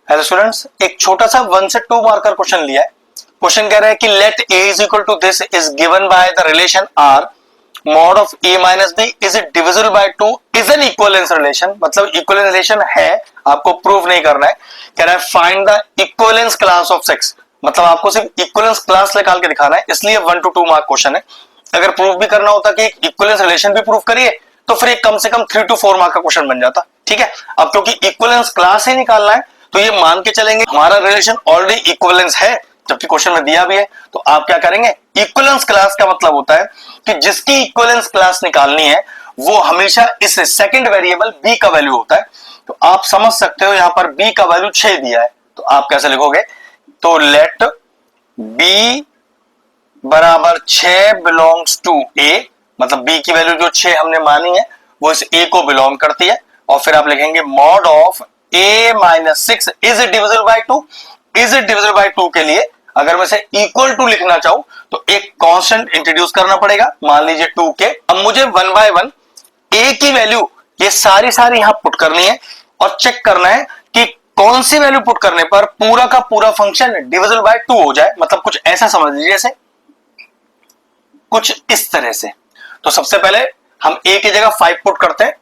Hello students, एक छोटा सा 1 से 2 मार्क का क्वेश्चन लिया है। क्वेश्चन कह रहा है कि let a is equal to this is given by the relation r mod of a minus b is it divisible by 2 is an equivalence relation. मतलब इक्विवेलेंस रिलेशन है, आपको प्रूव नहीं करना है। कह रहा है find the equivalence class of 6, मतलब आपको सिर्फ इक्विवेलेंस क्लास निकाल के दिखाना है, इसलिए 1 to 2 मार्क क्वेश्चन है। अगर प्रूव भी करना होता कि इक्विवेलेंस रिलेशन भी प्रूव करिए तो फिर एक कम से कम 3 to 4 मार्क का क्वेश्चन बन जाता। ठीक है, अब क्योंकि इक्विवेलेंस क्लास ही निकालना है तो ये मान के चलेंगे हमारा रिलेशन ऑलरेडी इक्विवेलेंस है, जबकि क्वेश्चन में दिया भी है। तो आप क्या करेंगे, इक्विवेलेंस क्लास का मतलब होता है कि जिसकी इक्विवेलेंस क्लास निकालनी है वो हमेशा इस सेकंड वेरिएबल b का वैल्यू होता है। तो आप समझ सकते हो यहां पर b का वैल्यू 6 दिया है, तो आप कैसे लिखोगे, तो लेट b बराबर 6 बिलोंग्स टू a, मतलब b की वैल्यू जो 6 हमने मानी है वो इस a को बिलोंग करती है। और फिर आप लिखेंगे mod of a minus 6 is it divisible by 2। Is it divisible by 2 के लिए अगर मैं इसे इक्वल टू लिखना चाहूं तो एक कांस्टेंट इंट्रोड्यूस करना पड़ेगा, मान लीजिए 2 के। अब मुझे 1 बाय 1 a की वैल्यू ये सारी यहां पुट करनी है और चेक करना है कि कौन सी वैल्यू पुट करने पर पूरा का पूरा फंक्शन डिविजिबल बाय 2 हो जाए। मतलब कुछ ऐसा समझ लीजिए, जैसे कुछ इस तरह से। तो सबसे पहले हम a की जगह 5 पुट करते हैं,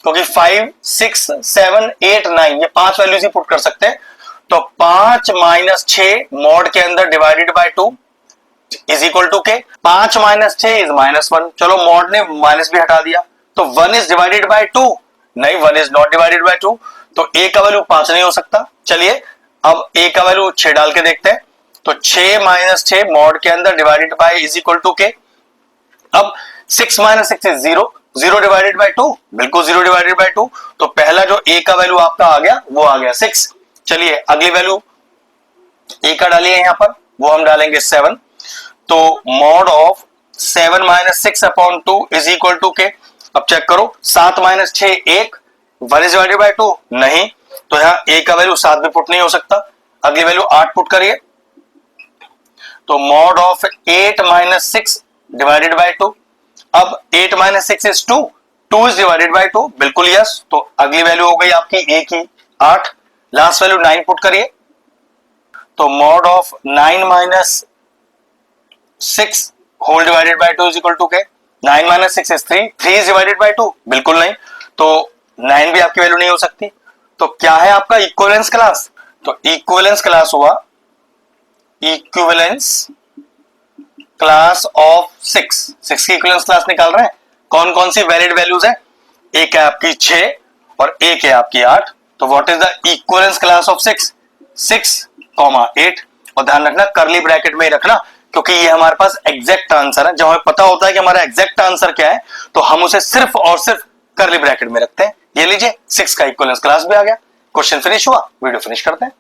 क्योंकि 5, 6, 7, 8, 9 ये 5 वैल्यूज ही पुट कर सकते हैं। तो 5 माइनस 6 मॉड के अंदर divided by 2 is equal to k 5 minus 6 is -1। चलो मॉड ने माइनस भी हटा दिया, तो 1 इज डिवाइडेड बाय 2, नहीं 1 इज नॉट डिवाइडेड बाय 2, तो a का वैल्यू 5 नहीं हो सकता। चलिए अब a का वैल्यू 6 डाल के देखते हैं। तो 6 माइनस 6 मॉड के अंदर divided by is equal to k. अब 6 माइनस 6 इज 0, 0 डिवाइडेड बाय 2, बिल्कुल 0 डिवाइडेड बाय 2। तो पहला जो a का वैल्यू आपका आ गया वो आ गया 6। चलिए अगली वैल्यू a का डालिए यहां पर, वो हम डालेंगे 7। तो mod of 7 minus 6 upon 2 is equal to k. अब चेक करो, 7 माइनस 6 1, 1 इज डिवाइडेड बाय 2 नहीं, तो यहां a का वैल्यू 7 भी पुट नहीं हो सकता। अगली वैल्यू 8 पुट करिए, तो mod of 8 minus 6 divided by 2। अब 8 minus 6 is 2, 2 is divided by 2, बिल्कुल यस। तो अगली वैल्यू हो गई आपकी a की 8। लास्ट वैल्यू 9 पुट करिए, तो mod of 9 minus 6 whole divided by 2 is equal to k. 9 minus 6 is 3, 3 is divided by 2, बिल्कुल नहीं, तो 9 भी आपकी वैल्यू नहीं हो सकती। तो क्या है आपका इक्विवेलेंस क्लास, तो इक्विवेलेंस क्लास हुआ इक्विवेलेंस क्लास ऑफ 6 की इक्विवेलेंस क्लास निकाल रहे हैं। कौन कौन सी वैलिड वैल्यूज है, एक है आपकी 6 और एक है आपकी 8। तो what is the equivalence class of 6, 6,8। और ध्यान रखना करली ब्रैकेट में ही रखना, क्योंकि ये हमारे पास एग्जैक्ट आंसर है। जब हमें पता होता है कि हमारा एग्जैक्ट आंसर क्या है तो हम उसे सिर्फ और सिर्फ करली ब्रैकेट में रखते हैं। ये लीजिए 6 का इक्विवेलेंस क्लास भी आ गया। क्वेश्चन फिनिश हुआ, वीडियो फिनिश करते हैं।